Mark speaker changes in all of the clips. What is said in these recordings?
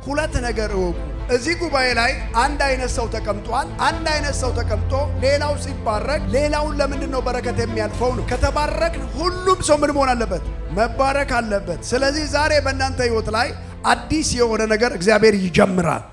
Speaker 1: ሁለት ነገር እወቁ። እዚህ ጉባኤ ላይ አንድ አይነት ሰው ተቀምጧል። አንድ አይነት ሰው ተቀምጦ ሌላው ሲባረክ ሌላውን ለምንድን ነው በረከት የሚያልፈው ነው? ከተባረክን ሁሉም ሰው ምን መሆን አለበት? መባረክ አለበት። ስለዚህ ዛሬ በእናንተ ህይወት ላይ አዲስ የሆነ ነገር እግዚአብሔር ይጀምራል።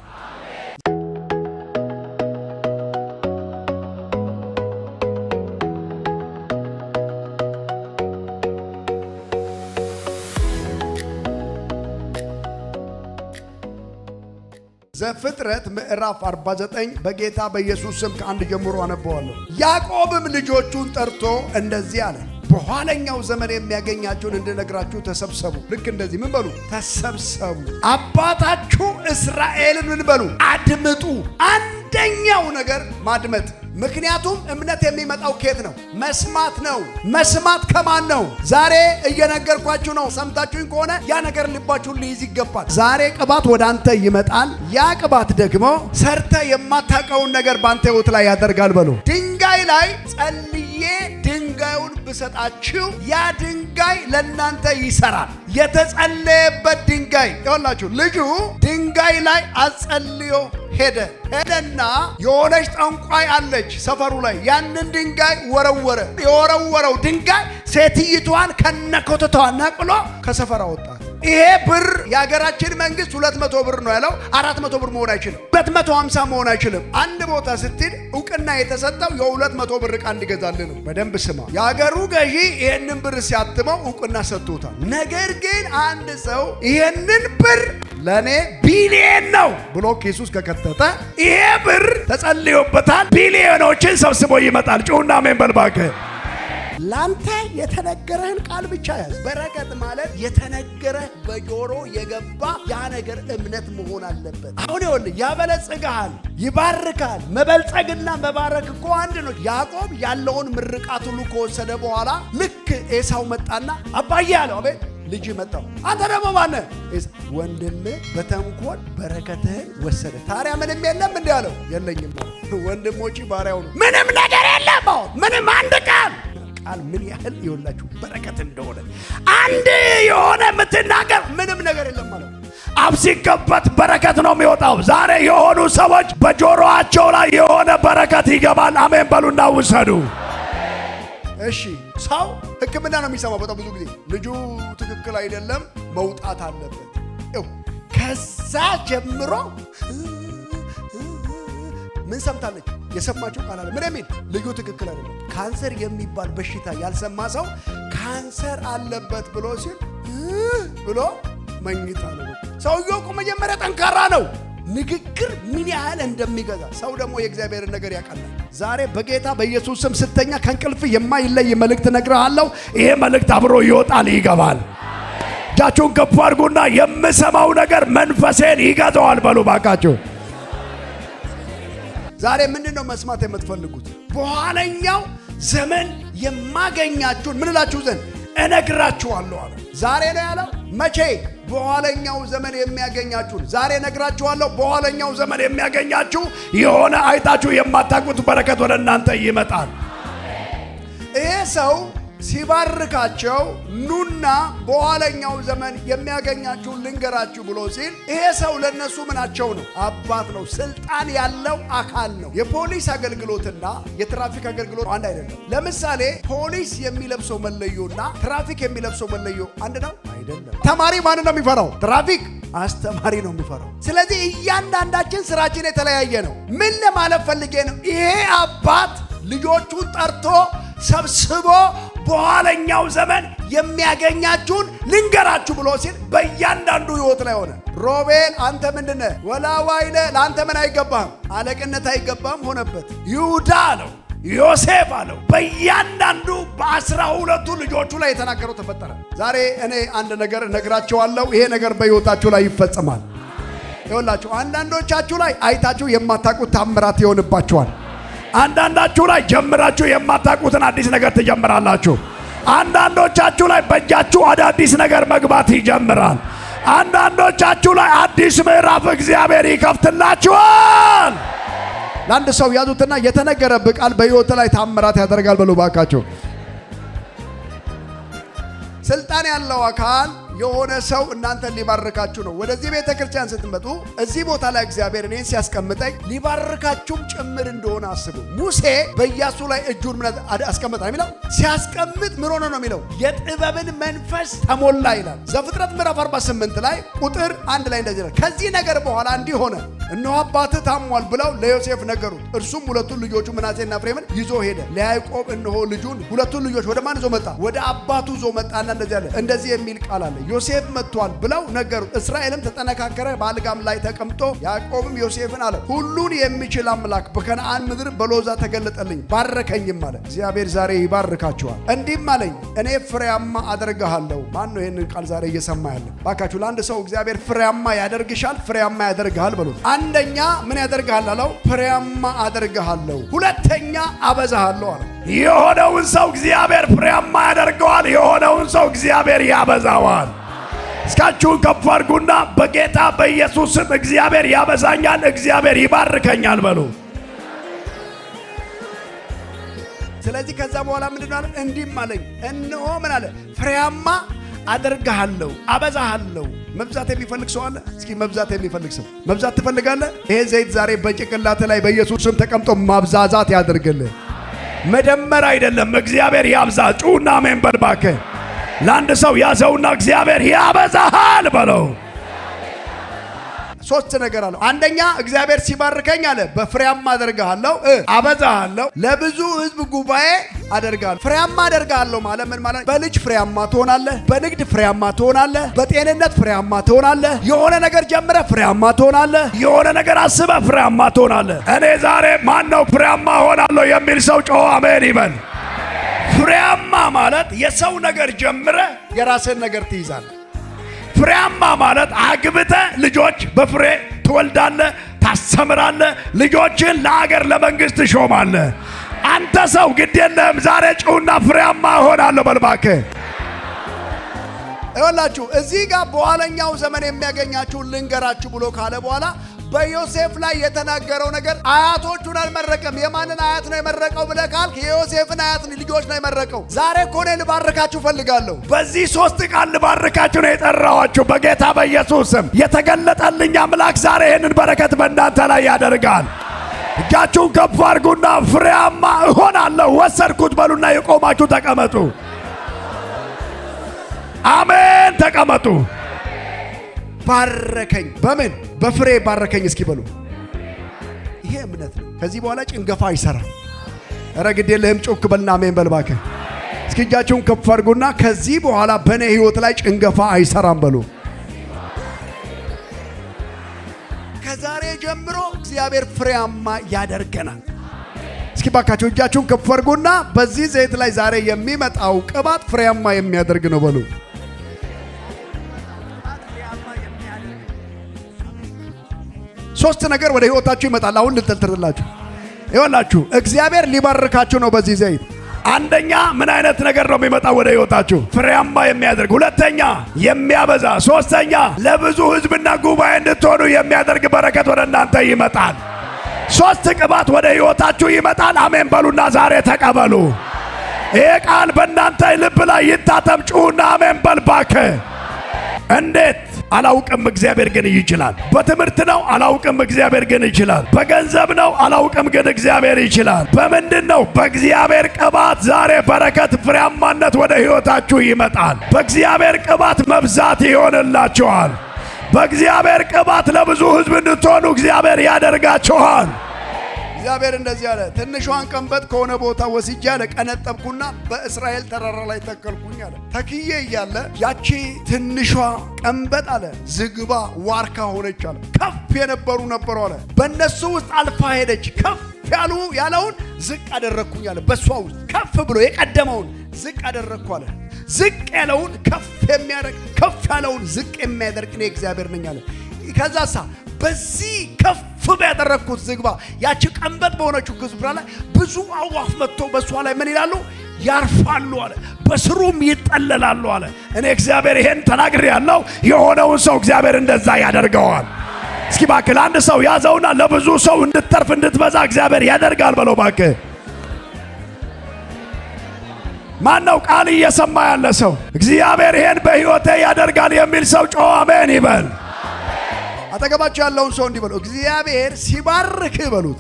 Speaker 1: ዘፍጥረት ምዕራፍ 49 በጌታ በኢየሱስ ስም ከአንድ ጀምሮ አነበዋለሁ። ያዕቆብም ልጆቹን ጠርቶ እንደዚህ አለ፣ በኋለኛው ዘመን የሚያገኛችሁን እንድነግራችሁ ተሰብሰቡ። ልክ እንደዚህ ምን በሉ? ተሰብሰቡ። አባታችሁ እስራኤልን ምን በሉ? አድምጡ። አንደኛው ነገር ማድመጥ። ምክንያቱም እምነት የሚመጣው ከየት ነው? መስማት ነው። መስማት ከማን ነው? ዛሬ እየነገርኳችሁ ነው። ሰምታችሁኝ ከሆነ ያ ነገር ልባችሁን ሊይዝ ይገባል። ዛሬ ቅባት ወደ አንተ ይመጣል። ያ ቅባት ደግሞ ሰርተ የማታውቀውን ነገር ባንተ ህይወት ላይ ያደርጋል። በሉ ድንጋይ ላይ ጸልዬ ድንጋዩን ብሰጣችሁ ያ ድንጋይ ለእናንተ ይሰራል። የተጸለየበት ድንጋይ ይኸውላችሁ፣ ልጁ ድንጋይ ላይ አጸልዮ ሄደና የሆነች ጠንቋይ አለች ሰፈሩ ላይ። ያንን ድንጋይ ወረወረ። የወረወረው ድንጋይ ሴትይቷን ከነኮተቷ ነቅሎ ከሰፈር አወጣት። ይሄ ብር የሀገራችን መንግስት 200 ብር ነው ያለው። 400 ብር መሆን አይችልም። 250 መሆን አይችልም። አንድ ቦታ ስትል እውቅና የተሰጠው የ200 ብር ዕቃ እንዲገዛልህ ነው። በደንብ ስማ። የሀገሩ ገዢ ይሄንን ብር ሲያትመው እውቅና ሰጥቶታል። ነገር ግን አንድ ሰው ይሄንን ብር ለኔ ቢሊየን ነው ብሎ ኪሱ ውስጥ ከከተተ ይሄ ብር ተጸልዮበታል፣ ቢሊዮኖችን ሰብስቦ ይመጣል። ጩሁና አሜን በል እባክህ። ላንተ የተነገረህን ቃል ብቻ ያዝ። በረከት ማለት የተነገረህ በጆሮ የገባ ያ ነገር እምነት መሆን አለበት። አሁን ይኸውልህ ያበለጽግሃል፣ ይባርካል። መበልጸግና መባረክ እኮ አንድ ነው። ያዕቆብ ያለውን ምርቃት ሁሉ ከወሰደ በኋላ ልክ ኤሳው መጣና አባዬ አለው። አቤት ልጅ መጣው። አንተ ደግሞ ማነህ? ወንድምህ በተንኮል በረከትህን ወሰደ። ታዲያ ምንም የለም እንዴ አለው። የለኝም። ወንድሞች ባሪያው ነው። ምንም ነገር የለም። ምንም አንድ ቃል ምን ያህል ይወላችሁ በረከት እንደሆነ አንድ የሆነ የምትናገር ምንም ነገር የለም ማለት ነው። አፍ ሲከፈት በረከት ነው የሚወጣው። ዛሬ የሆኑ ሰዎች በጆሮአቸው ላይ የሆነ በረከት ይገባል። አሜን በሉና ውሰዱ። እሺ፣ ሰው ሕክምና ነው የሚሰማው። በጣም ብዙ ጊዜ ልጁ ትክክል አይደለም፣ መውጣት አለበት። ከዛ ጀምሮ ምን ሰምታለች? የሰማችው ቃል አለ። ምን የሚል? ልጁ ትክክል አይደለም። ካንሰር የሚባል በሽታ ያልሰማ ሰው ካንሰር አለበት ብሎ ሲል ብሎ መኝታ ነው። ሰውየው እኮ መጀመሪያ ጠንካራ ነው። ንግግር ምን ያህል እንደሚገዛ ሰው ደግሞ የእግዚአብሔርን ነገር ያቀላል። ዛሬ በጌታ በኢየሱስ ስም ስተኛ ከእንቅልፍ የማይለይ መልእክት እነግርሃለሁ። ይሄ መልእክት አብሮ ይወጣል፣ ይገባል። እጃችሁን ከፍ አድርጉና የምሰማው ነገር መንፈሴን ይገዛዋል በሉ ባካችሁ። ዛሬ ምንድነው መስማት የምትፈልጉት? በኋለኛው ዘመን የማገኛችሁን ምን እላችሁ ዘንድ እነግራችኋለሁ አለ። ዛሬ ነው ያለው። መቼ? በኋለኛው ዘመን የሚያገኛችሁን ዛሬ እነግራችኋለሁ። በኋለኛው ዘመን የሚያገኛችሁ የሆነ አይታችሁ የማታውቁት በረከት ወደ እናንተ ይመጣል። ይሄ ሰው ሲባርካቸው ኑና በኋለኛው ዘመን የሚያገኛችሁን ልንገራችሁ ብሎ ሲል ይሄ ሰው ለነሱ ምናቸው ነው? አባት ነው። ስልጣን ያለው አካል ነው። የፖሊስ አገልግሎትና የትራፊክ አገልግሎት አንድ አይደለም። ለምሳሌ ፖሊስ የሚለብሰው መለዮና ትራፊክ የሚለብሰው መለዮ አንድ ነው አይደለም። ተማሪ ማን ነው የሚፈራው? ትራፊክ አስተማሪ ነው የሚፈራው። ስለዚህ እያንዳንዳችን ስራችን የተለያየ ነው። ምን ለማለት ፈልጌ ነው? ይሄ አባት ልጆቹን ጠርቶ ሰብስቦ በኋለኛው ዘመን የሚያገኛችሁን ልንገራችሁ ብሎ ሲል በእያንዳንዱ ህይወት ላይ ሆነ። ሮቤል አንተ ምንድነህ? ወላዋይነ ለአንተ ምን አይገባም? አለቅነት አይገባም ሆነበት። ይሁዳ አለው፣ ዮሴፍ አለው። በእያንዳንዱ በ12ቱ ልጆቹ ላይ የተናገረው ተፈጠረ። ዛሬ እኔ አንድ ነገር እነግራችኋለሁ። ይሄ ነገር በህይወታችሁ ላይ ይፈጸማል። ይኸውላችሁ አንዳንዶቻችሁ ላይ አይታችሁ የማታውቁት ታምራት ይሆንባችኋል። አንዳንዳችሁ ላይ ጀምራችሁ የማታውቁትን አዲስ ነገር ትጀምራላችሁ። አንዳንዶቻችሁ ላይ በእጃችሁ አዳዲስ ነገር መግባት ይጀምራል። አንዳንዶቻችሁ ላይ አዲስ ምዕራፍ እግዚአብሔር ይከፍትላችኋል። ለአንድ ሰው ያዙትና የተነገረብህ ቃል በሕይወት ላይ ታምራት ያደርጋል በሉ ባካችሁ። ስልጣን ያለው አካል የሆነ ሰው እናንተን ሊባርካችሁ ነው። ወደዚህ ቤተክርስቲያን ስትመጡ እዚህ ቦታ ላይ እግዚአብሔር እኔን ሲያስቀምጠኝ ሊባርካችሁም ጭምር እንደሆነ አስቡ። ሙሴ በኢያሱ ላይ እጁን አስቀመጠ የሚለው ሲያስቀምጥ ምን ሆነ ነው የሚለው? የጥበብን መንፈስ ተሞላ ይላል። ዘፍጥረት ምዕራፍ 48 ላይ ቁጥር 1 ላይ እንደዚህ ይላል፣ ከዚህ ነገር በኋላ እንዲህ ሆነ፣ እነሆ አባትህ ታሟል ብለው ለዮሴፍ ነገሩት። እርሱም ሁለቱን ልጆቹ ምናሴና ኤፍሬምን ይዞ ሄደ። ለያዕቆብ እነሆ ልጁን ሁለቱን ልጆች ወደ ማን ይዞ መጣ? ወደ አባቱ ይዞ መጣና እንደዚህ አለ። እንደዚህ የሚል ቃል አለ፣ ዮሴፍ መጥቷል ብለው ነገሩት። እስራኤልም ተጠነካከረ፣ በአልጋም ላይ ተቀምጦ። ያዕቆብም ዮሴፍን አለ፣ ሁሉን የሚችል አምላክ በከነዓን ምድር በሎዛ ተገለጠልኝ፣ ባረከኝም አለ። እግዚአብሔር ዛሬ ይባርካችኋል። እንዲህም አለኝ፣ እኔ ፍሬያማ አደርግሃለሁ። ማን ነው ይህንን ቃል ዛሬ እየሰማ ያለ? ባካችሁ ለአንድ ሰው እግዚአብሔር ፍሬያማ ያደርግሻል፣ ፍሬያማ ያደርግሃል በሉት። አንደኛ ምን ያደርግሃል አለው? ፍሬያማ አደርግሃለሁ። ሁለተኛ አበዛሃለሁ አለ።
Speaker 2: የሆነውን ሰው እግዚአብሔር ፍሬያማ ያደርገዋል። የሆነውን ሰው እግዚአብሔር ያበዛዋል። እስካችሁን ከፍ አድርጉና በጌታ በኢየሱስ ስም እግዚአብሔር ያበዛኛል፣ እግዚአብሔር ይባርከኛል በሉ።
Speaker 1: ስለዚህ ከዛ በኋላ ምንድነው አለ? እንዲህም አለኝ፣ እነሆ ምን አለ? ፍሬያማ አደርግሃለሁ፣ አበዛሃለሁ። መብዛት የሚፈልግ ሰው አለ? እስኪ መብዛት የሚፈልግ ሰው መብዛት ትፈልጋለህ? ይሄ ዘይት ዛሬ በጭንቅላት ላይ በኢየሱስ ስም ተቀምጦ ማብዛዛት ያደርግልህ።
Speaker 2: መደመር አይደለም፣ እግዚአብሔር ያብዛ። ጩና አሜን በል እባክህ። ለአንድ ሰው ያዘውና እግዚአብሔር ያበዛሃል በለው።
Speaker 1: ሶስት ነገር አለው። አንደኛ እግዚአብሔር ሲባርከኝ አለ በፍሬያማ አደርግሃለሁ፣ አበዛሃለሁ፣ ለብዙ ሕዝብ ጉባኤ አደርግሃለሁ። ፍሬያማ አደርግሃለሁ ማለት ምን ማለት? በልጅ ፍሬያማ ትሆናለህ፣ በንግድ ፍሬያማ ትሆናለህ፣ በጤንነት ፍሬያማ ትሆናለህ፣ የሆነ ነገር ጀምረህ ፍሬያማ ትሆናለህ፣
Speaker 2: የሆነ ነገር አስበህ ፍሬያማ ትሆናለህ። እኔ ዛሬ ማን ነው ፍሬያማ ሆናለሁ የሚል ሰው ጮኸ አሜን ይበል። ፍሬያማ ማለት የሰው ነገር ጀምረህ
Speaker 1: የራስህን ነገር ትይዛለህ።
Speaker 2: ፍሬያማ ማለት አግብተህ ልጆች በፍሬ ትወልዳለህ፣ ታስተምራለህ፣ ልጆችን ለአገር ለመንግስት ትሾማለህ። አንተ ሰው ግድ የለህም። ዛሬ ጩና ፍሬያማ እሆናለሁ በል እባክህ።
Speaker 1: ይኸውላችሁ እዚህ ጋር በኋለኛው ዘመን የሚያገኛችሁን ልንገራችሁ ብሎ ካለ በኋላ በዮሴፍ ላይ የተናገረው ነገር አያቶቹን አልመረቀም። የማንን አያት ነው የመረቀው ብለህ ካልክ የዮሴፍን አያት ልጆች ነው የመረቀው። ዛሬ እኮ እኔ ልባርካችሁ ፈልጋለሁ።
Speaker 2: በዚህ ሶስት ቃል ልባርካችሁ ነው የጠራኋችሁ በጌታ በኢየሱስ ስም። የተገለጠልኝ አምላክ ዛሬ ይህንን በረከት በእናንተ ላይ ያደርጋል። እጃችሁን ከፍ አድርጉና ፍሬያማ እሆናለሁ ወሰድኩት በሉና የቆማችሁ ተቀመጡ። አሜን ተቀመጡ።
Speaker 1: ባረከኝ። በምን? በፍሬ ባረከኝ። እስኪ በሉ። ይሄ እምነት ነው። ከዚህ በኋላ ጭንገፋ አይሰራም። ኧረ ግድ የለህም። ጮክ በልና አሜን በል እባክህ። እስኪ እጃችሁን ከፍ አድርጉና ከዚህ በኋላ በእኔ ህይወት ላይ ጭንገፋ አይሰራም በሉ። ከዛሬ ጀምሮ እግዚአብሔር ፍሬያማ ያደርገናል። እስኪ ባካችሁ እጃችሁን ከፍ አድርጉና በዚህ ዘይት ላይ ዛሬ የሚመጣው ቅባት ፍሬያማ የሚያደርግ ነው በሉ። ሶስት ነገር ወደ ህይወታችሁ ይመጣል። አሁን ልተልተላችሁ። ይኸውላችሁ እግዚአብሔር ሊባርካችሁ ነው በዚህ ዘይት።
Speaker 2: አንደኛ ምን አይነት ነገር ነው የሚመጣው ወደ ህይወታችሁ? ፍሬያማ የሚያደርግ። ሁለተኛ የሚያበዛ። ሶስተኛ ለብዙ ህዝብና ጉባኤ እንድትሆኑ የሚያደርግ በረከት ወደ እናንተ ይመጣል። ሶስት ቅባት ወደ ህይወታችሁ ይመጣል። አሜን በሉና ዛሬ ተቀበሉ። ይሄ ቃል በእናንተ ልብ ላይ ይታተም። ጩሁና አሜን በል እባክህ። እንዴት አላውቅም፣ እግዚአብሔር ግን ይችላል። በትምህርት ነው አላውቅም፣ እግዚአብሔር ግን ይችላል። በገንዘብ ነው አላውቅም፣ ግን እግዚአብሔር ይችላል። በምንድን ነው? በእግዚአብሔር ቅባት ዛሬ በረከት፣ ፍሬያማነት ወደ ህይወታችሁ ይመጣል። በእግዚአብሔር ቅባት መብዛት ይሆንላችኋል። በእግዚአብሔር ቅባት ለብዙ ህዝብ እንድትሆኑ እግዚአብሔር ያደርጋችኋል።
Speaker 1: እግዚአብሔር እንደዚህ አለ፣ ትንሿን ቀንበጥ ከሆነ ቦታ ወስጄ አለ ቀነጠብኩና በእስራኤል ተራራ ላይ ተከልኩኝ አለ። ተክዬ እያለ ያቺ ትንሿ ቀንበጥ አለ ዝግባ ዋርካ ሆነች አለ። ከፍ የነበሩ ነበሩ አለ። በእነሱ ውስጥ አልፋ ሄደች። ከፍ ያለውን ዝቅ አደረግኩኝ አለ። በእሷ ውስጥ ከፍ ብሎ የቀደመውን ዝቅ አደረግኩ አለ። ዝቅ ያለውን ከፍ የሚያደርግ፣ ከፍ ያለውን ዝቅ የሚያደርግ እኔ እግዚአብሔር ነኝ አለ። ከዛሳ በዚህ ከፍ ያደረግኩት ዝግባ ያቺ ቀንበጥ በሆነችው ግዝብራ ላይ ብዙ አዋፍ መጥቶ በሷ ላይ ምን ይላሉ? ያርፋሉ አለ። በስሩም ይጠለላሉ አለ። እኔ እግዚአብሔር ይሄን ተናግሬ ያለው የሆነውን ሰው እግዚአብሔር እንደዛ ያደርገዋል። እስኪ ባክህ አንድ ሰው ያዘውና ለብዙ ሰው እንድትተርፍ እንድትበዛ እግዚአብሔር ያደርጋል በለው ባክህ።
Speaker 2: ማን ነው ቃል እየሰማ ያለ ሰው? እግዚአብሔር ይሄን በሕይወቴ ያደርጋል የሚል ሰው ጮኸ አሜን ይበል።
Speaker 1: አጠገባችሁ ያለውን ሰው እንዲህ በሉ፣ እግዚአብሔር ሲባርክህ በሉት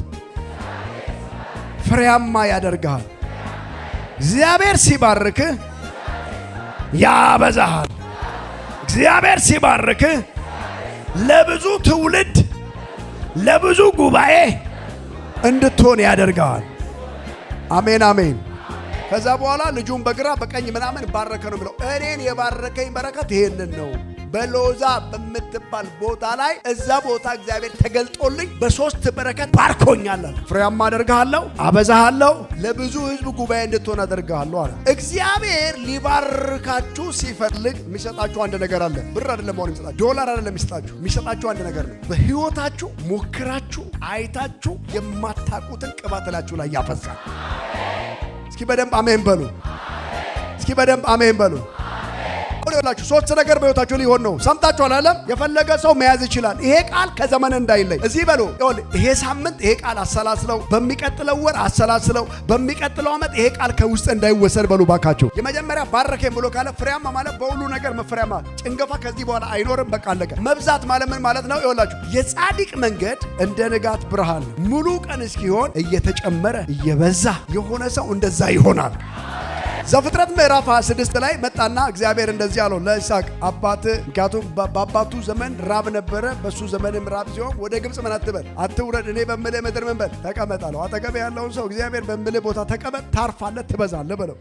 Speaker 1: ፍሬያማ ያደርግሃል። እግዚአብሔር ሲባርክህ
Speaker 2: ያበዛሃል። እግዚአብሔር ሲባርክህ ለብዙ ትውልድ ለብዙ ጉባኤ እንድትሆን ያደርግሃል።
Speaker 1: አሜን አሜን። ከዛ በኋላ ልጁን በግራ በቀኝ ምናምን ባረከ ነው ብለው እኔን የባረከኝ በረከት ይሄንን ነው። በሎዛ በምትባል ቦታ ላይ እዛ ቦታ እግዚአብሔር ተገልጦልኝ በሶስት በረከት ባርኮኛል። ፍሬያማ አደርግሃለሁ፣ አበዛሃለሁ፣ ለብዙ ሕዝብ ጉባኤ እንድትሆን አደርግሃለሁ አለ። እግዚአብሔር ሊባርካችሁ ሲፈልግ የሚሰጣችሁ አንድ ነገር አለ። ብር አይደለም አሁን የሚሰጣችሁ፣ ዶላር አይደለም የሚሰጣችሁ አንድ ነገር ነው። በሕይወታችሁ ሞክራችሁ አይታችሁ የማታውቁትን ቅባት ላችሁ ላይ ያፈሳል። እስኪ በደንብ አሜን በሉ። እስኪ በደንብ አሜን በሉ። ሁላችሁ ሶስት ነገር በሕይወታችሁ ሊሆን ነው። ሰምታችኋል አይደለም? የፈለገ ሰው መያዝ ይችላል። ይሄ ቃል ከዘመን እንዳይለይ እዚህ በሉ። ይሄ ሳምንት ይሄ ቃል አሰላስለው፣ በሚቀጥለው ወር አሰላስለው፣ በሚቀጥለው ዓመት ይሄ ቃል ከውስጥ እንዳይወሰድ በሉ ባካችሁ። የመጀመሪያ ባረከኝ ብሎ ካለ ፍሬያማ ማለት በሁሉ ነገር መፍሬያማ፣ ጭንገፋ ከዚህ በኋላ አይኖርም። በቃ አለቀ። መብዛት ማለት ምን ማለት ነው? ይኸውላችሁ የጻድቅ መንገድ እንደ ንጋት ብርሃን ሙሉ ቀን እስኪሆን እየተጨመረ እየበዛ የሆነ ሰው እንደዛ ይሆናል። ዘፍጥረት ምዕራፍ 26 ላይ መጣና እግዚአብሔር እንደዚህ አለው ለይስሐቅ አባት፣ ምክንያቱም በአባቱ ዘመን ራብ ነበረ፣ በሱ ዘመንም ራብ ሲሆን ወደ ግብጽ ምን አትበል አትውረድ፣ እኔ በምልህ ምድር ምን በል ተቀመጥ አለው። አጠገብ ያለውን ሰው እግዚአብሔር በምልህ ቦታ ተቀመጥ፣ ታርፋለህ፣ ትበዛለህ በለው።